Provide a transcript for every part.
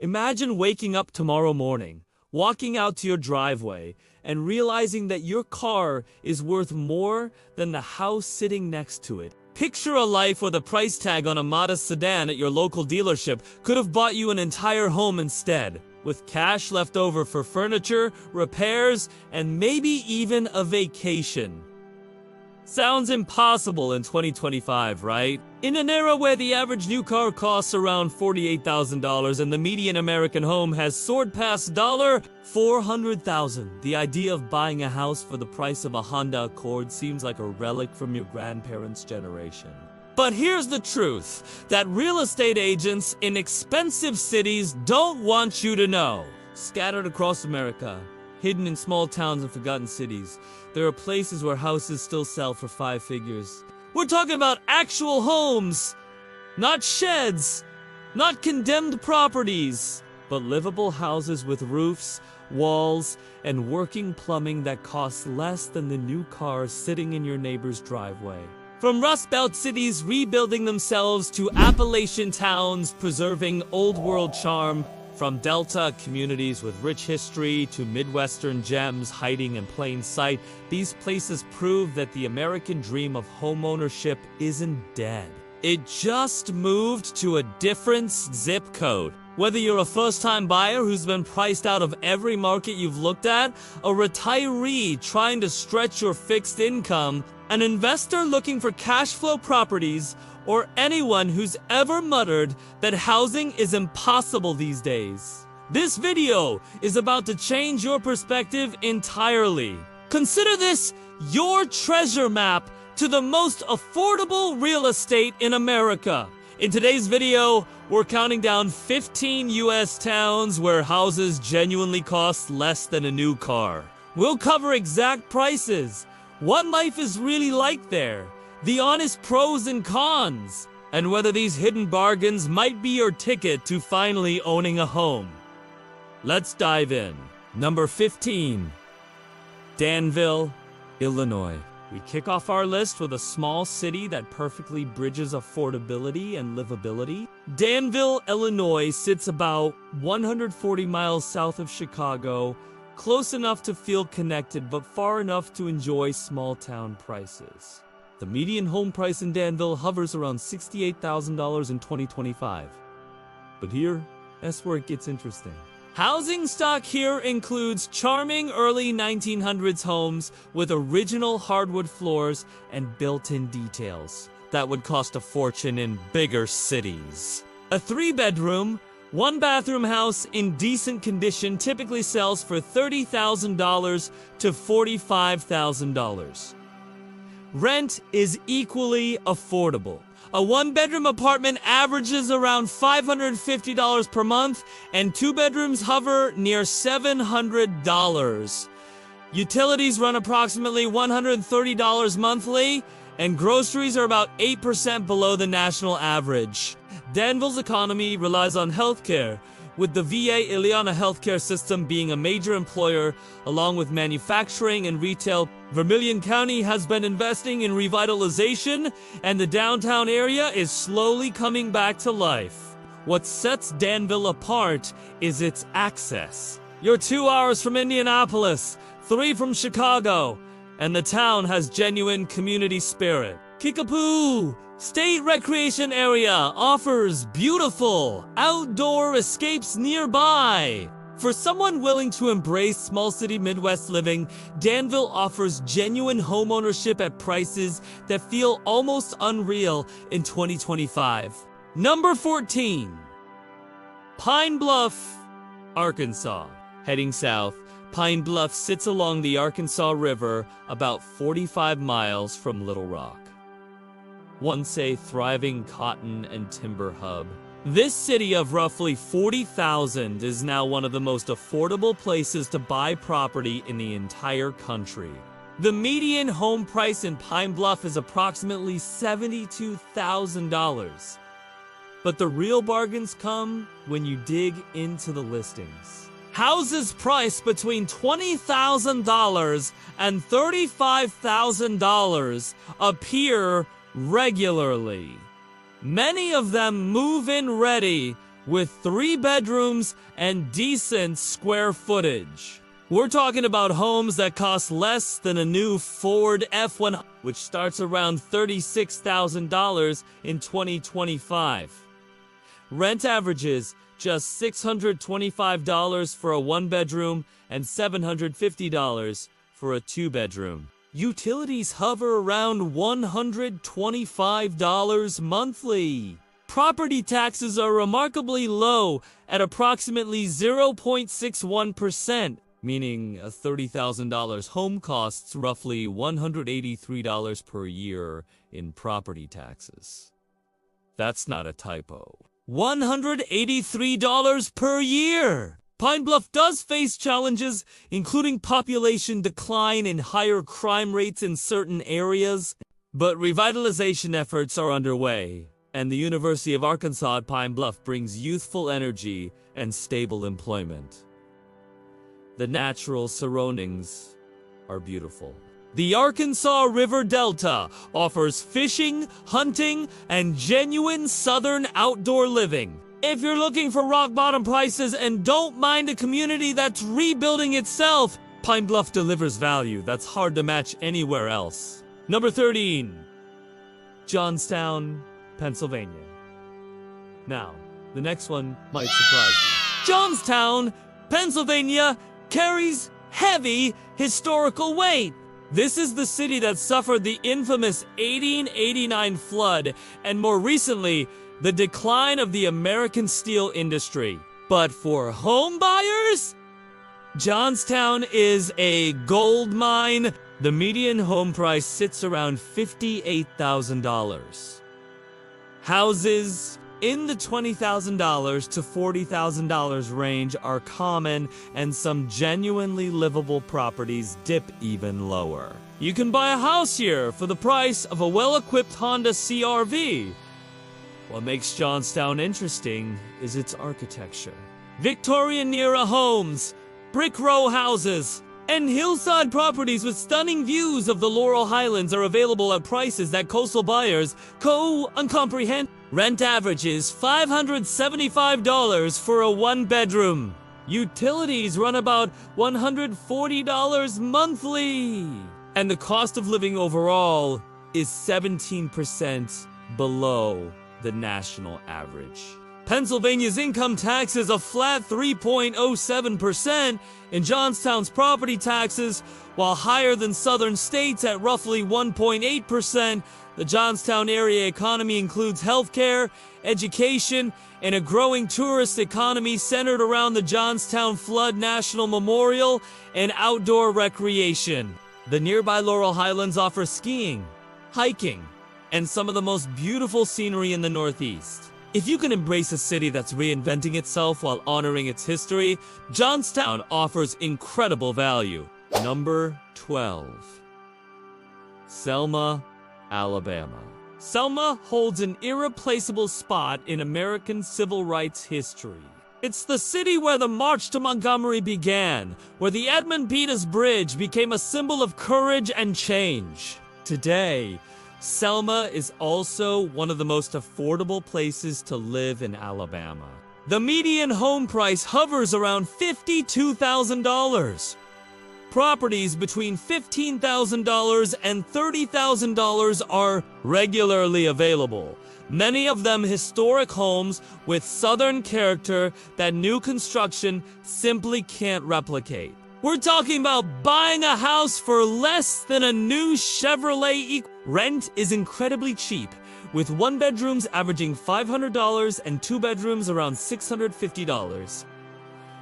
Imagine waking up tomorrow morning, walking out to your driveway, and realizing that your car is worth more than the house sitting next to it. Picture a life where the price tag on a modest sedan at your local dealership could have bought you an entire home instead, with cash left over for furniture, repairs, and maybe even a vacation. Sounds impossible in 2025, right? In an era where the average new car costs around $48,000 and the median American home has soared past $400,000, the idea of buying a house for the price of a Honda Accord seems like a relic from your grandparents' generation. But here's the truth, that real estate agents in expensive cities don't want you to know. Scattered across America, hidden in small towns and forgotten cities, there are places where houses still sell for 5 figures. We're talking about actual homes, not sheds, not condemned properties, but livable houses with roofs, walls, and working plumbing that cost less than the new cars sitting in your neighbor's driveway. From Rust Belt cities rebuilding themselves to Appalachian towns preserving old world charm, from Delta communities with rich history to Midwestern gems hiding in plain sight, these places prove that the American dream of homeownership isn't dead. It just moved to a different zip code. Whether you're a first-time buyer who's been priced out of every market you've looked at, a retiree trying to stretch your fixed income, an investor looking for cash flow properties, or anyone who's ever muttered that housing is impossible these days. This video is about to change your perspective entirely. Consider this your treasure map to the most affordable real estate in America. In today's video, we're counting down 15 US towns where houses genuinely cost less than a new car. We'll cover exact prices, what life is really like there, the honest pros and cons, and whether these hidden bargains might be your ticket to finally owning a home. Let's dive in. Number 15. Danville, Illinois. We kick off our list with a small city that perfectly bridges affordability and livability. Danville, Illinois sits about 140 miles south of Chicago, close enough to feel connected but far enough to enjoy small-town prices. The median home price in Danville hovers around $68,000 in 2025. But that's where it gets interesting. Housing stock here includes charming early 1900s homes with original hardwood floors and built-in details that would cost a fortune in bigger cities. A 3-bedroom, 1-bathroom house in decent condition typically sells for $30,000 to $45,000. Rent is equally affordable. A 1-bedroom apartment averages around $550 per month, and 2 bedrooms hover near $700. Utilities run approximately $130 monthly, and groceries are about 8% below the national average. Danville's economy relies on healthcare, with the VA Ileana healthcare system being a major employer, along with manufacturing and retail. Vermilion County has been investing in revitalization, and the downtown area is slowly coming back to life. What sets Danville apart is its access. You're 2 hours from Indianapolis, 3 from Chicago, and the town has genuine community spirit. Kickapoo State Recreation Area offers beautiful outdoor escapes nearby. For someone willing to embrace small city Midwest living, Danville offers genuine homeownership at prices that feel almost unreal in 2025. Number 14. Pine Bluff, Arkansas. Heading south, Pine Bluff sits along the Arkansas River about 45 miles from Little Rock. Once a thriving cotton and timber hub, this city of roughly 40,000 is now one of the most affordable places to buy property in the entire country. The median home price in Pine Bluff is approximately $72,000. But the real bargains come when you dig into the listings. Houses priced between $20,000 and $35,000 appear regularly. Many of them move-in ready with 3 bedrooms and decent square footage. We're talking about homes that cost less than a new Ford F-150, which starts around $36,000 in 2025. Rent averages just $625 for a 1-bedroom and $750 for a 2-bedroom. Utilities hover around $125 monthly. Property taxes are remarkably low at approximately 0.61%, meaning a $30,000 home costs roughly $183 per year in property taxes. That's not a typo. $183 per year! Pine Bluff does face challenges, including population decline and higher crime rates in certain areas, but revitalization efforts are underway, and the University of Arkansas at Pine Bluff brings youthful energy and stable employment. The natural surroundings are beautiful. The Arkansas River Delta offers fishing, hunting, and genuine southern outdoor living. If you're looking for rock-bottom prices and don't mind a community that's rebuilding itself, Pine Bluff delivers value that's hard to match anywhere else. Number 13. Johnstown, Pennsylvania. Now, the next one might surprise you. Johnstown, Pennsylvania carries heavy historical weight. This is the city that suffered the infamous 1889 flood and more recently, the decline of the American steel industry. But for home buyers, Johnstown is a gold mine. The median home price sits around $58,000. Houses in the $20,000 to $40,000 range are common, and some genuinely livable properties dip even lower. You can buy a house here for the price of a well-equipped Honda CR-V. What makes Johnstown interesting is its architecture. Victorian-era homes, brick row houses, and hillside properties with stunning views of the Laurel Highlands are available at prices that coastal buyers uncomprehend. Rent averages $575 for a 1-bedroom. Utilities run about $140 monthly. And the cost of living overall is 17% below the national average. Pennsylvania's income tax is a flat 3.07%, and Johnstown's property taxes, while higher than southern states at roughly 1.8%, the Johnstown area economy includes healthcare, education, and a growing tourist economy centered around the Johnstown Flood National Memorial and outdoor recreation. The nearby Laurel Highlands offer skiing, hiking, and some of the most beautiful scenery in the Northeast. If you can embrace a city that's reinventing itself while honoring its history, Johnstown offers incredible value. Number 12. Selma, Alabama. Selma holds an irreplaceable spot in American civil rights history. It's the city where the March to Montgomery began, where the Edmund Pettus Bridge became a symbol of courage and change. Today, Selma is also one of the most affordable places to live in Alabama. The median home price hovers around $52,000. Properties between $15,000 and $30,000 are regularly available. Many of them historic homes with southern character that new construction simply can't replicate. We're talking about buying a house for less than a new Chevrolet. Rent is incredibly cheap, with 1-bedrooms averaging $500 and 2-bedrooms around $650.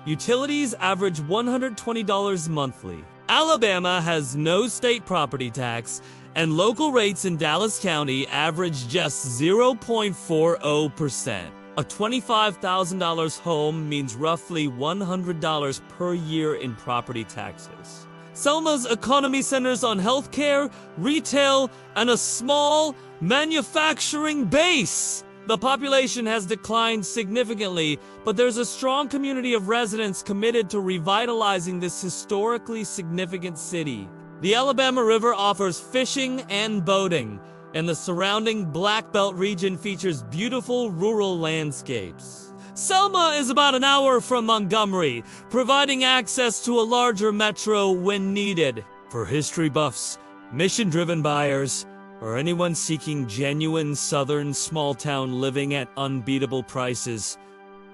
Utilities average $120 monthly. Alabama has no state property tax, and local rates in Dallas County average just 0.40%. A $25,000 home means roughly $100 per year in property taxes. Selma's economy centers on healthcare, retail, and a small manufacturing base. The population has declined significantly, but there's a strong community of residents committed to revitalizing this historically significant city. The Alabama River offers fishing and boating, and the surrounding Black Belt region features beautiful rural landscapes. Selma is about an hour from Montgomery, providing access to a larger metro when needed. For history buffs, mission-driven buyers, or anyone seeking genuine southern small-town living at unbeatable prices,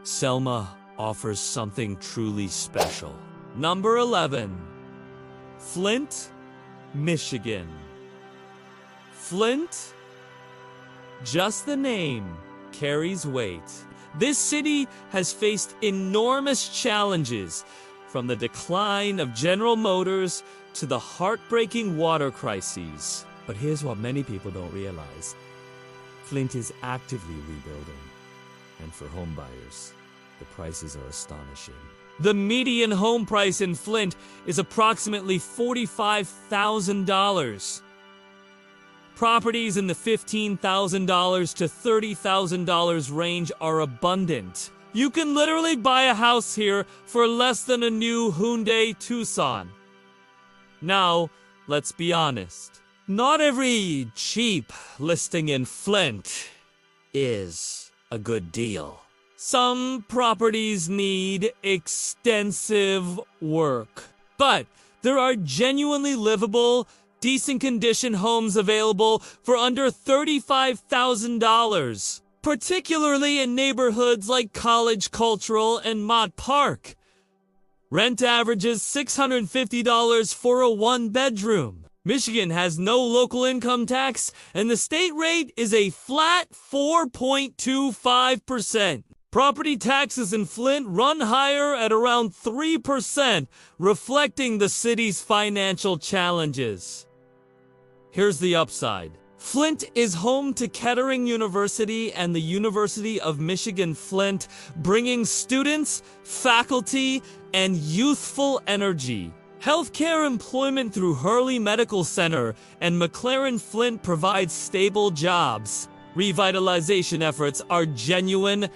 Selma offers something truly special. Number 11. Flint, Michigan. Flint? Just the name carries weight. This city has faced enormous challenges, from the decline of General Motors to the heartbreaking water crises. But here's what many people don't realize. Flint is actively rebuilding. And for home buyers, the prices are astonishing. The median home price in Flint is approximately $45,000. Properties in the $15,000 to $30,000 range are abundant. You can literally buy a house here for less than a new Hyundai Tucson. Now, let's be honest. Not every cheap listing in Flint is a good deal. Some properties need extensive work, but there are genuinely livable, decent condition homes available for under $35,000, particularly in neighborhoods like College Cultural and Mott Park. Rent averages $650 for a one-bedroom. Michigan has no local income tax, and the state rate is a flat 4.25%. Property taxes in Flint run higher at around 3%, reflecting the city's financial challenges. Here's the upside. Flint is home to Kettering University and the University of Michigan-Flint, bringing students, faculty, and youthful energy. Healthcare employment through Hurley Medical Center and McLaren-Flint provides stable jobs. Revitalization efforts are genuine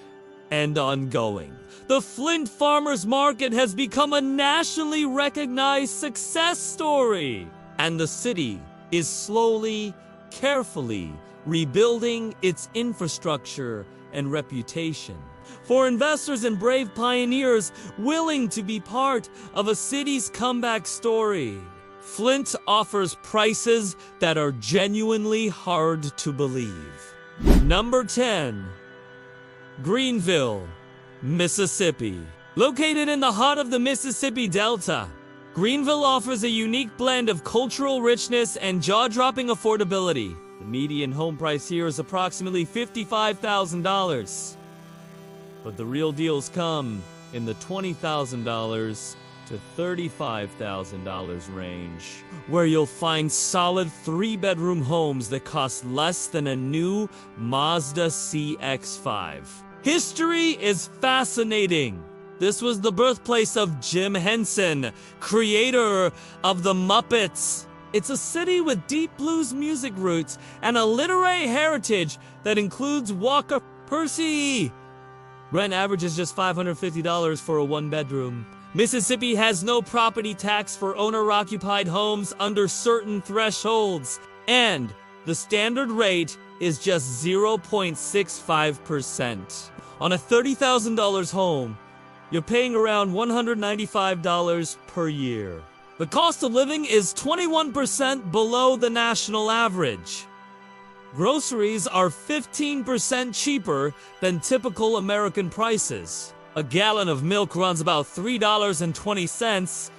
and ongoing. The Flint Farmers Market has become a nationally recognized success story, and the city is slowly, carefully rebuilding its infrastructure and reputation. For investors and brave pioneers willing to be part of a city's comeback story, Flint offers prices that are genuinely hard to believe. Number 10. Greenville, Mississippi. Located in the heart of the Mississippi Delta, Greenville offers a unique blend of cultural richness and jaw-dropping affordability. The median home price here is approximately $55,000. But the real deals come in the $20,000 to $35,000 range, where you'll find solid 3-bedroom homes that cost less than a new Mazda CX-5. History is fascinating. This was the birthplace of Jim Henson, creator of the Muppets. It's a city with deep blues music roots and a literary heritage that includes Walker Percy. Rent averages just $550 for a one-bedroom. Mississippi has no property tax for owner-occupied homes under certain thresholds, and the standard rate is just 0.65%. On a $30,000 home, you're paying around $195 per year. The cost of living is 21% below the national average. Groceries are 15% cheaper than typical American prices. A gallon of milk runs about $3.20,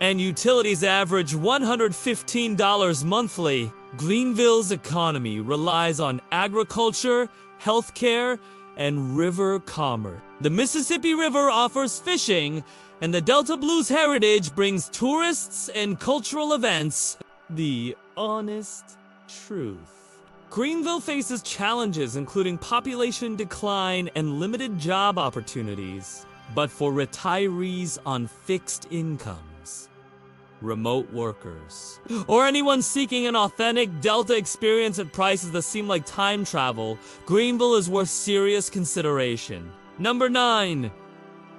and utilities average $115 monthly. Greenville's economy relies on agriculture, healthcare, and river commerce. The Mississippi River offers fishing, and the Delta Blues heritage brings tourists and cultural events. The honest truth. Greenville faces challenges including population decline and limited job opportunities. But for retirees on fixed incomes, remote workers, or anyone seeking an authentic Delta experience at prices that seem like time travel, Greenville is worth serious consideration. Number 9.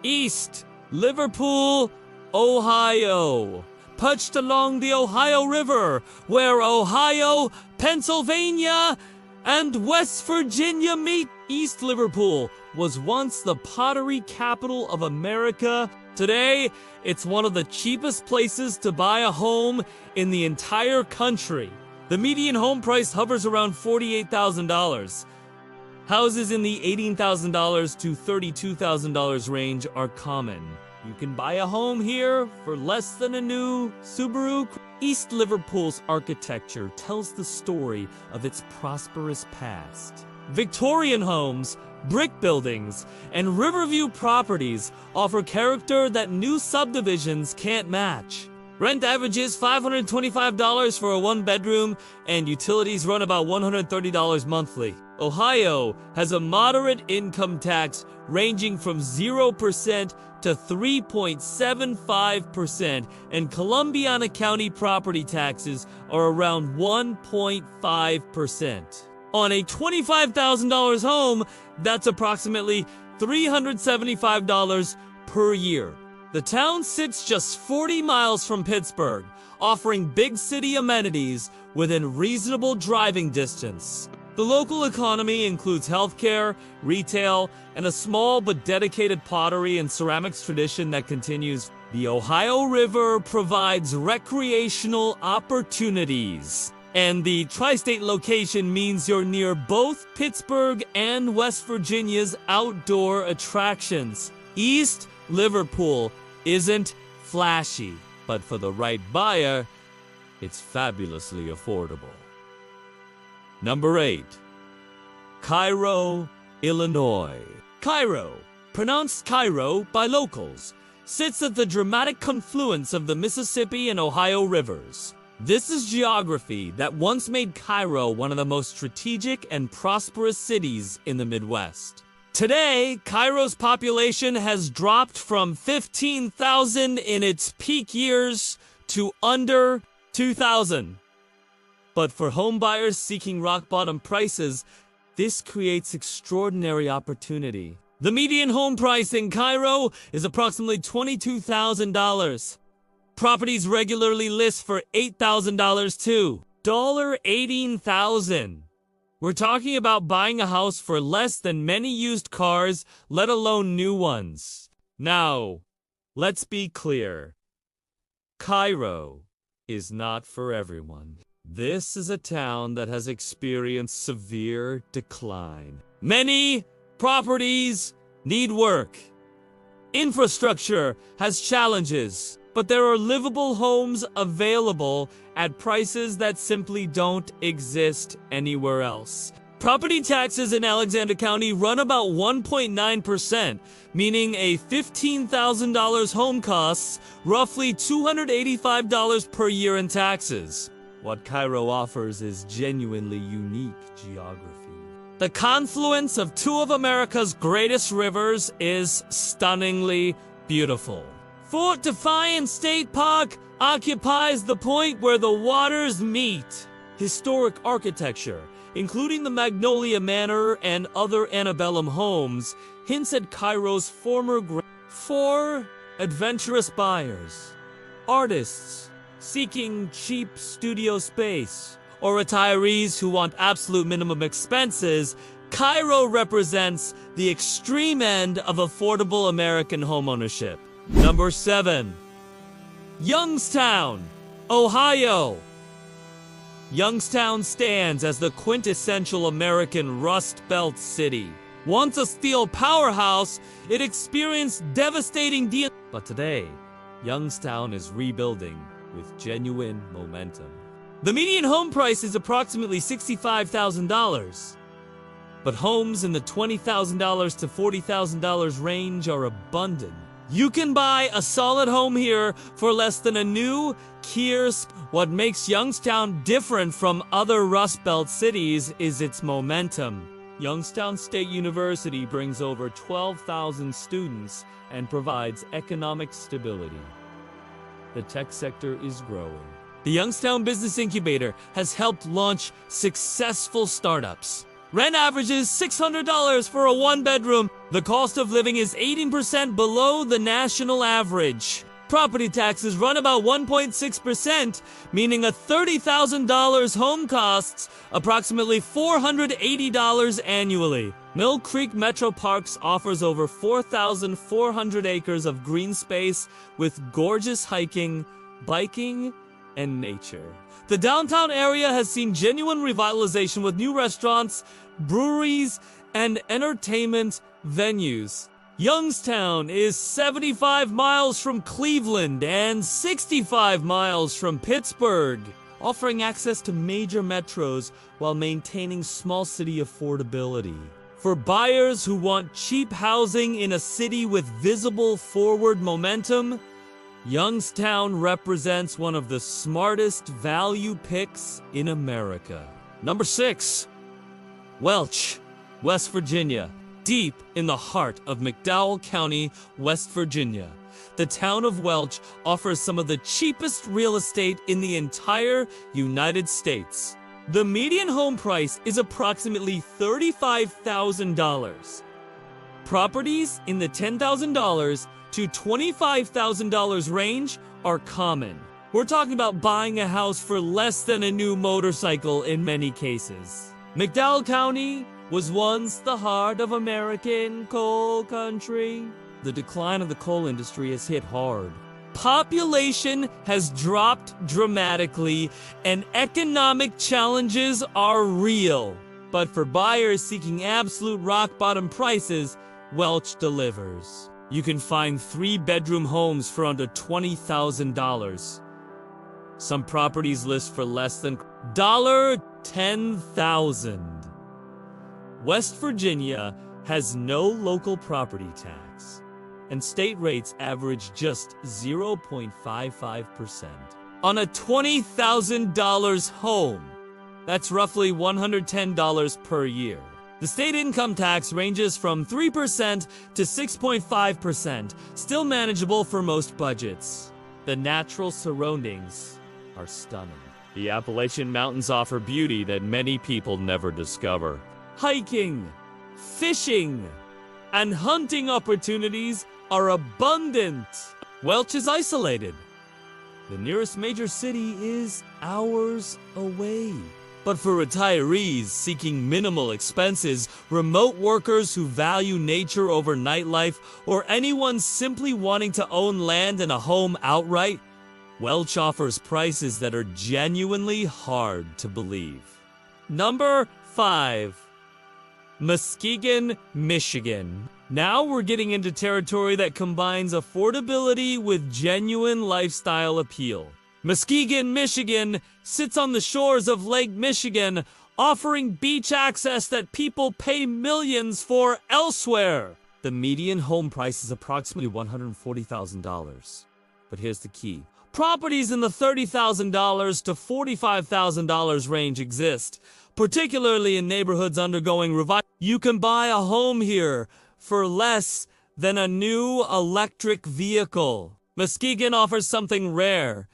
East Liverpool, Ohio. Perched along the Ohio River, where Ohio, Pennsylvania, and West Virginia meet, East Liverpool was once the pottery capital of America. Today, it's one of the cheapest places to buy a home in the entire country. The median home price hovers around $48,000. Houses in the $18,000 to $32,000 range are common. You can buy a home here for less than a new Subaru. East Liverpool's architecture tells the story of its prosperous past. Victorian homes, brick buildings, and Riverview properties offer character that new subdivisions can't match. Rent averages $525 for a one-bedroom, and utilities run about $130 monthly. Ohio has a moderate income tax ranging from 0% to 3.75%, and Columbiana County property taxes are around 1.5%. On a $25,000 home, that's approximately $375 per year. The town sits just 40 miles from Pittsburgh, offering big city amenities within reasonable driving distance. The local economy includes healthcare, retail, and a small but dedicated pottery and ceramics tradition that continues. The Ohio River provides recreational opportunities, and the tri-state location means you're near both Pittsburgh and West Virginia's outdoor attractions. East Liverpool isn't flashy, but for the right buyer, it's fabulously affordable. Number 8. Cairo, Illinois. Cairo, pronounced Cairo by locals, sits at the dramatic confluence of the Mississippi and Ohio rivers. This is geography that once made Cairo one of the most strategic and prosperous cities in the Midwest. Today, Cairo's population has dropped from 15,000 in its peak years to under 2,000. But for home buyers seeking rock-bottom prices, this creates extraordinary opportunity. The median home price in Cairo is approximately $22,000. Properties regularly list for $8,000 too. $18,000. We're talking about buying a house for less than many used cars, let alone new ones. Now, let's be clear. Cairo is not for everyone. This is a town that has experienced severe decline. Many properties need work. Infrastructure has challenges, but there are livable homes available at prices that simply don't exist anywhere else. Property taxes in Alexander County run about 1.9%, meaning a $15,000 home costs roughly $285 per year in taxes. What Cairo offers is genuinely unique geography. The confluence of two of America's greatest rivers is stunningly beautiful. Fort Defiance State Park occupies the point where the waters meet. Historic architecture, including the Magnolia Manor and other antebellum homes, hints at Cairo's for adventurous buyers, artists seeking cheap studio space, or retirees who want absolute minimum expenses, Cairo represents the extreme end of affordable American homeownership. Number 7. Youngstown, Ohio. Youngstown stands as the quintessential American Rust Belt city. Once a steel powerhouse, it experienced devastating but today, Youngstown is rebuilding with genuine momentum. The median home price is approximately $65,000, but homes in the $20,000 to $40,000 range are abundant. You can buy a solid home here for less than a new Kia. What makes Youngstown different from other Rust Belt cities is its momentum. Youngstown State University brings over 12,000 students and provides economic stability. The tech sector is growing. The Youngstown Business Incubator has helped launch successful startups. Rent averages $600 for a one-bedroom. The cost of living is 18% below the national average. Property taxes run about 1.6%, meaning a $30,000 home costs approximately $480 annually. Mill Creek Metro Parks offers over 4,400 acres of green space with gorgeous hiking, biking, and nature. The downtown area has seen genuine revitalization with new restaurants, breweries, and entertainment venues. Youngstown is 75 miles from Cleveland and 65 miles from Pittsburgh, offering access to major metros while maintaining small city affordability. For buyers who want cheap housing in a city with visible forward momentum, Youngstown represents one of the smartest value picks in America. Number 6. Welch, West Virginia. Deep in the heart of McDowell County, West Virginia, the town of Welch offers some of the cheapest real estate in the entire United States. The median home price is approximately $35,000. Properties in the $10,000 to $25,000 range are common. We're talking about buying a house for less than a new motorcycle in many cases. McDowell County was once the heart of American coal country. The decline of the coal industry has hit hard. Population has dropped dramatically, and economic challenges are real. But for buyers seeking absolute rock-bottom prices, Welch delivers. You can find 3-bedroom homes for under $20,000. Some properties list for less than $10,000. West Virginia has no local property tax, and state rates average just 0.55%. On a $20,000 home, that's roughly $110 per year. The state income tax ranges from 3% to 6.5%, still manageable for most budgets. The natural surroundings are stunning. The Appalachian Mountains offer beauty that many people never discover. Hiking, fishing, and hunting opportunities are abundant. Welch is isolated. The nearest major city is hours away. But for retirees seeking minimal expenses, remote workers who value nature over nightlife, or anyone simply wanting to own land and a home outright, Welch offers prices that are genuinely hard to believe. Number 5. Muskegon, Michigan. Now we're getting into territory that combines affordability with genuine lifestyle appeal. Muskegon, Michigan sits on the shores of Lake Michigan, offering beach access that people pay millions for elsewhere. The median home price is approximately $140,000. But here's the key. Properties in the $30,000 to $45,000 range exist, particularly in neighborhoods undergoing revival. You can buy a home here for less than a new electric vehicle. Muskegon offers something rare: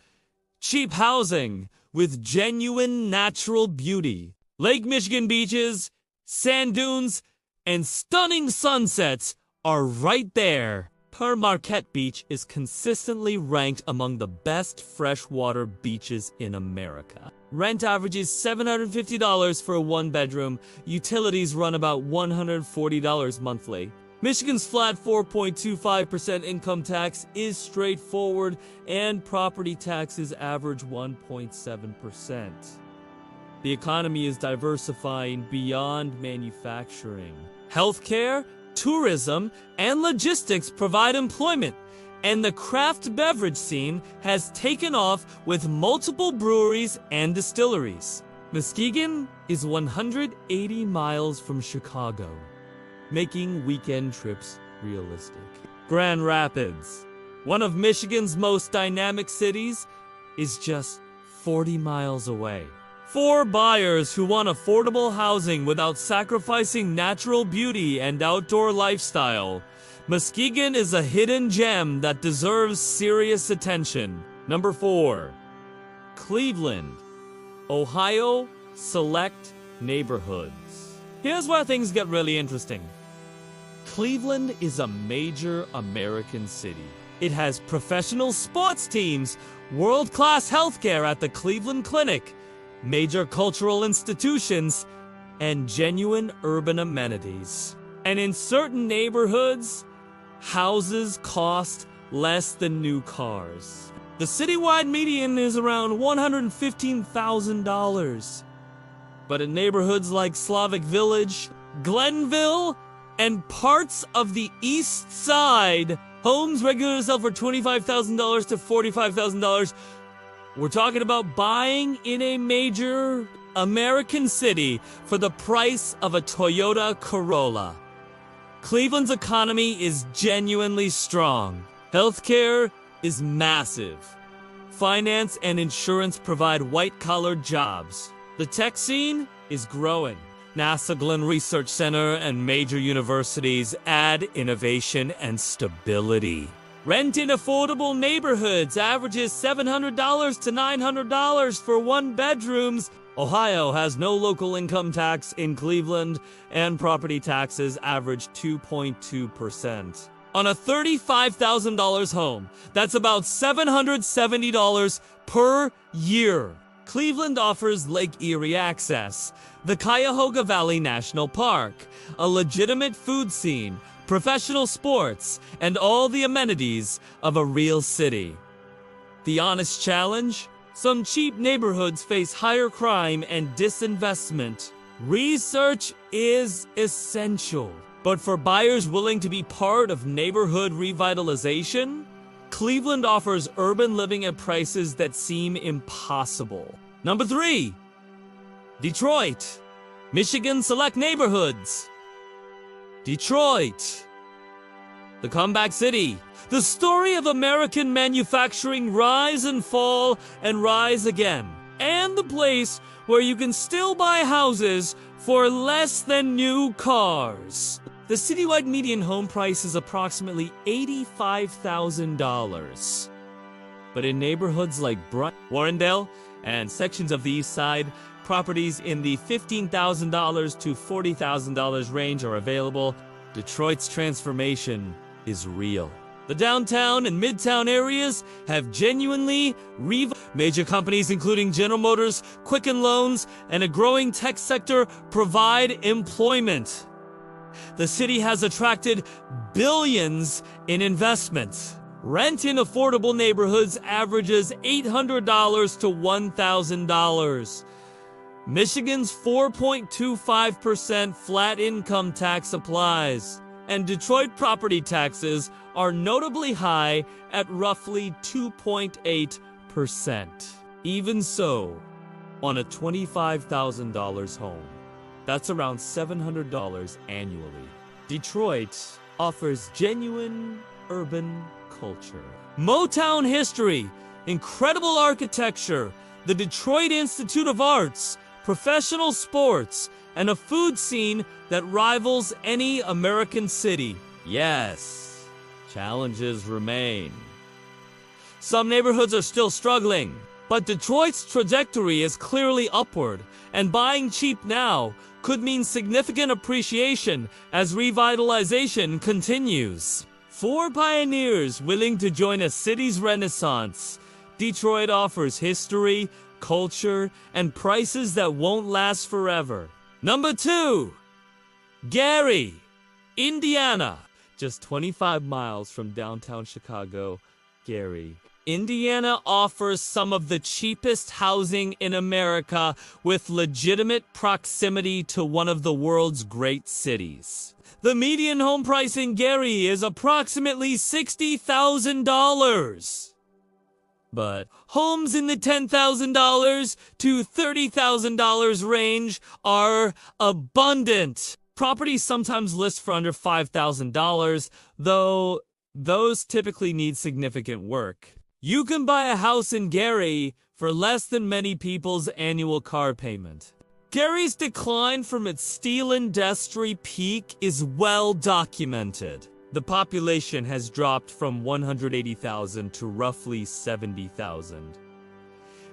cheap housing with genuine natural beauty. Lake Michigan beaches, sand dunes, and stunning sunsets are right there. Marquette Beach is consistently ranked among the best freshwater beaches in America. Rent averages $750 for a 1-bedroom. Utilities run about $140 monthly. Michigan's flat 4.25% income tax is straightforward, and property taxes average 1.7%. The economy is diversifying beyond manufacturing. Healthcare, tourism, and logistics provide employment, and the craft beverage scene has taken off with multiple breweries and distilleries. Muskegon is 180 miles from Chicago, making weekend trips realistic. Grand Rapids, one of Michigan's most dynamic cities, is just 40 miles away. For buyers who want affordable housing without sacrificing natural beauty and outdoor lifestyle, Muskegon is a hidden gem that deserves serious attention. Number 4. Cleveland, Ohio Select Neighborhoods. Here's where things get really interesting. Cleveland is a major American city. It has professional sports teams, world-class healthcare at the Cleveland Clinic, major cultural institutions, and genuine urban amenities. And in certain neighborhoods, houses cost less than new cars. The citywide median is around $115,000. But in neighborhoods like Slavic Village, Glenville, and parts of the East Side, homes regularly sell for $25,000 to $45,000. We're talking about buying in a major American city for the price of a Toyota Corolla. Cleveland's economy is genuinely strong. Healthcare is massive. Finance and insurance provide white-collar jobs. The tech scene is growing. NASA Glenn Research Center and major universities add innovation and stability. Rent in affordable neighborhoods averages $700 to $900 for one bedrooms. Ohio has no local income tax in Cleveland, and property taxes average 2.2%. On a $35,000 home, that's about $770 per year. Cleveland offers Lake Erie access, the Cuyahoga Valley National Park, a legitimate food scene, professional sports, and all the amenities of a real city. The honest challenge? Some cheap neighborhoods face higher crime and disinvestment. Research is essential. But for buyers willing to be part of neighborhood revitalization, Cleveland offers urban living at prices that seem impossible. Number 3, Detroit, Michigan select neighborhoods. Detroit, the comeback city, the story of American manufacturing rise and fall and rise again, and the place where you can still buy houses for less than new cars. The citywide median home price is approximately $85,000. But in neighborhoods like Warrendale and sections of the East Side, properties in the $15,000 to $40,000 range are available. Detroit's transformation is real. The downtown and midtown areas have genuinely major companies including General Motors, Quicken Loans, and a growing tech sector provide employment. The city has attracted billions in investment. Rent in affordable neighborhoods averages $800 to $1,000. Michigan's 4.25% flat income tax applies, and Detroit property taxes are notably high at roughly 2.8%. Even so, on a $25,000 home, that's around $700 annually. Detroit offers genuine urban culture. Motown history, incredible architecture, the Detroit Institute of Arts, professional sports, and a food scene that rivals any American city. Yes, challenges remain. Some neighborhoods are still struggling, but Detroit's trajectory is clearly upward, and buying cheap now could mean significant appreciation as revitalization continues. For pioneers willing to join a city's renaissance, Detroit offers history, culture, and prices that won't last forever. Number 2, Gary, Indiana. Just 25 miles from downtown Chicago, Gary, Indiana offers some of the cheapest housing in America with legitimate proximity to one of the world's great cities. The median home price in Gary is approximately $60,000. But homes in the $10,000 to $30,000 range are abundant. Properties sometimes list for under $5,000, though those typically need significant work. You can buy a house in Gary for less than many people's annual car payment. Gary's decline from its steel industry peak is well documented. The population has dropped from 180,000 to roughly 70,000.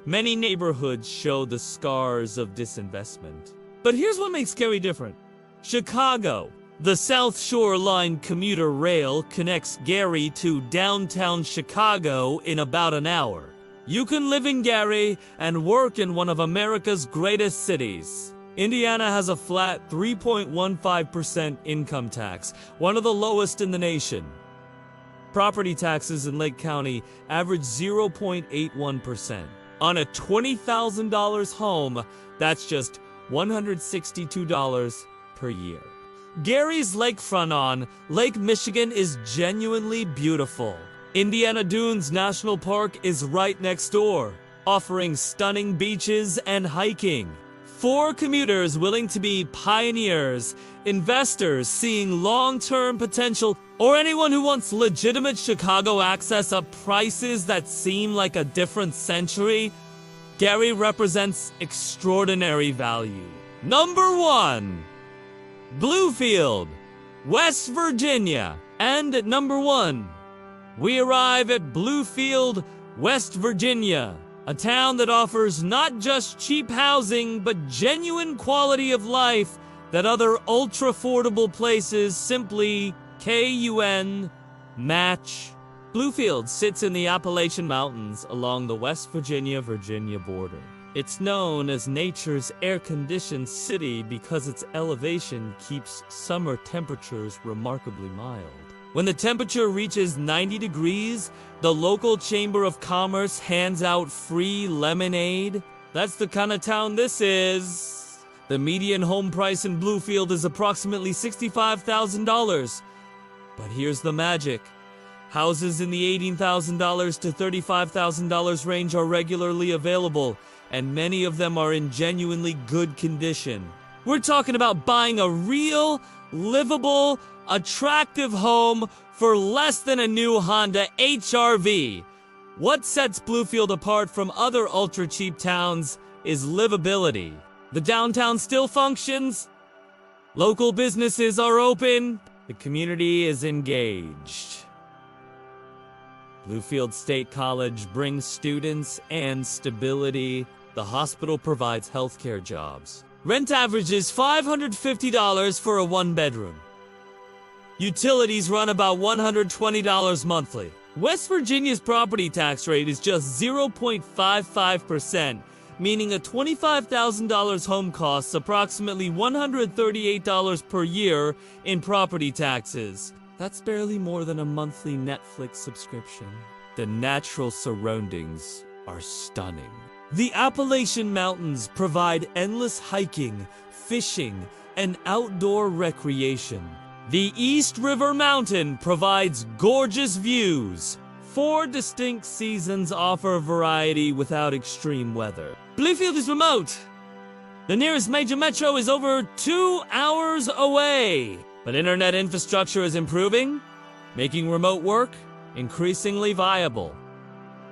Many neighborhoods show the scars of disinvestment. But here's what makes Gary different. Chicago. The South Shore Line commuter rail connects Gary to downtown Chicago in about an hour. You can live in Gary and work in one of America's greatest cities. Indiana has a flat 3.15% income tax, one of the lowest in the nation. Property taxes in Lake County average 0.81%. On a $20,000 home, that's just $162 per year. Gary's lakefront on Lake Michigan is genuinely beautiful. Indiana Dunes National Park is right next door, offering stunning beaches and hiking. For commuters willing to be pioneers, investors seeing long-term potential, or anyone who wants legitimate Chicago access at prices that seem like a different century, Gary represents extraordinary value. Number 1. Bluefield, West Virginia. And at number 1, we arrive at Bluefield, West Virginia, a town that offers not just cheap housing, but genuine quality of life that other ultra-affordable places simply KUN match. Bluefield sits in the Appalachian Mountains along the West Virginia-Virginia border. It's known as nature's air-conditioned city because its elevation keeps summer temperatures remarkably mild. When the temperature reaches 90 degrees, the local Chamber of Commerce hands out free lemonade. That's the kind of town this is. The median home price in Bluefield is approximately $65,000. But here's the magic. Houses in the $18,000 to $35,000 range are regularly available, and many of them are in genuinely good condition. We're talking about buying a real, livable, attractive home for less than a new Honda HR-V. What sets Bluefield apart from other ultra-cheap towns is livability. The downtown still functions, local businesses are open, the community is engaged. Bluefield State College brings students and stability. The hospital provides healthcare jobs. Rent averages $550 for a one-bedroom. Utilities run about $120 monthly. West Virginia's property tax rate is just 0.55%, meaning a $25,000 home costs approximately $138 per year in property taxes. That's barely more than a monthly Netflix subscription. The natural surroundings are stunning. The Appalachian Mountains provide endless hiking, fishing, and outdoor recreation. The East River Mountain provides gorgeous views. 4 distinct seasons offer variety without extreme weather. Bluefield is remote. The nearest major metro is over 2 hours away. But internet infrastructure is improving, making remote work increasingly viable.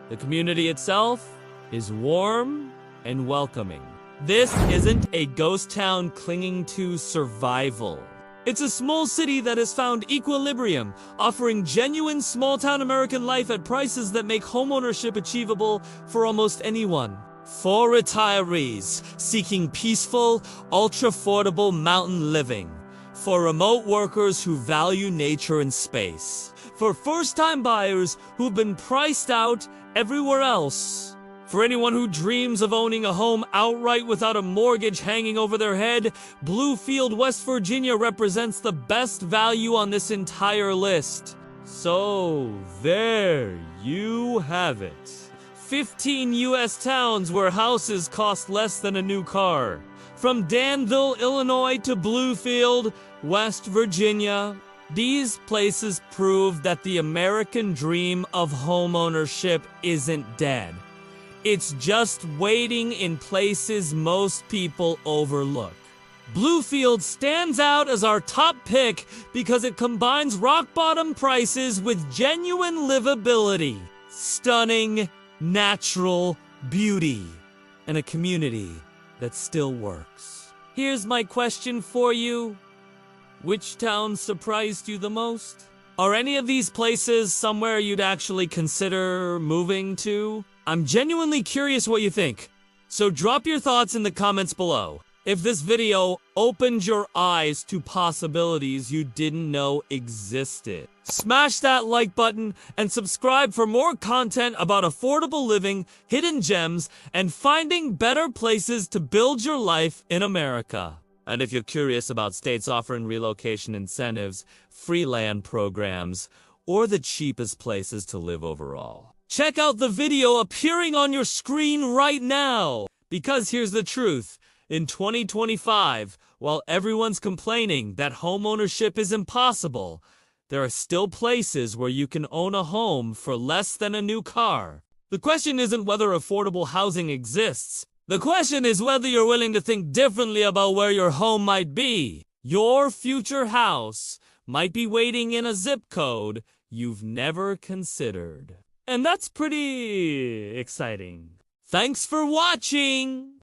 The community itself is warm and welcoming. This isn't a ghost town clinging to survival. It's a small city that has found equilibrium, offering genuine small-town American life at prices that make homeownership achievable for almost anyone. For retirees seeking peaceful, ultra-affordable mountain living. For remote workers who value nature and space. For first-time buyers who've been priced out everywhere else. For anyone who dreams of owning a home outright without a mortgage hanging over their head, Bluefield, West Virginia represents the best value on this entire list. So, there you have it. 15 U.S. towns where houses cost less than a new car. From Danville, Illinois to Bluefield, West Virginia, these places prove that the American dream of homeownership isn't dead. It's just waiting in places most people overlook. Bluefield stands out as our top pick because it combines rock-bottom prices with genuine livability, stunning, natural beauty, and a community that still works. Here's my question for you. Which town surprised you the most? Are any of these places somewhere you'd actually consider moving to? I'm genuinely curious what you think, so drop your thoughts in the comments below. If this video opened your eyes to possibilities you didn't know existed, smash that like button and subscribe for more content about affordable living, hidden gems, and finding better places to build your life in America. And if you're curious about states offering relocation incentives, free land programs, or the cheapest places to live overall, check out the video appearing on your screen right now. Because here's the truth. In 2025, while everyone's complaining that homeownership is impossible, there are still places where you can own a home for less than a new car. The question isn't whether affordable housing exists. The question is whether you're willing to think differently about where your home might be. Your future house might be waiting in a zip code you've never considered. And that's pretty exciting. Thanks for watching!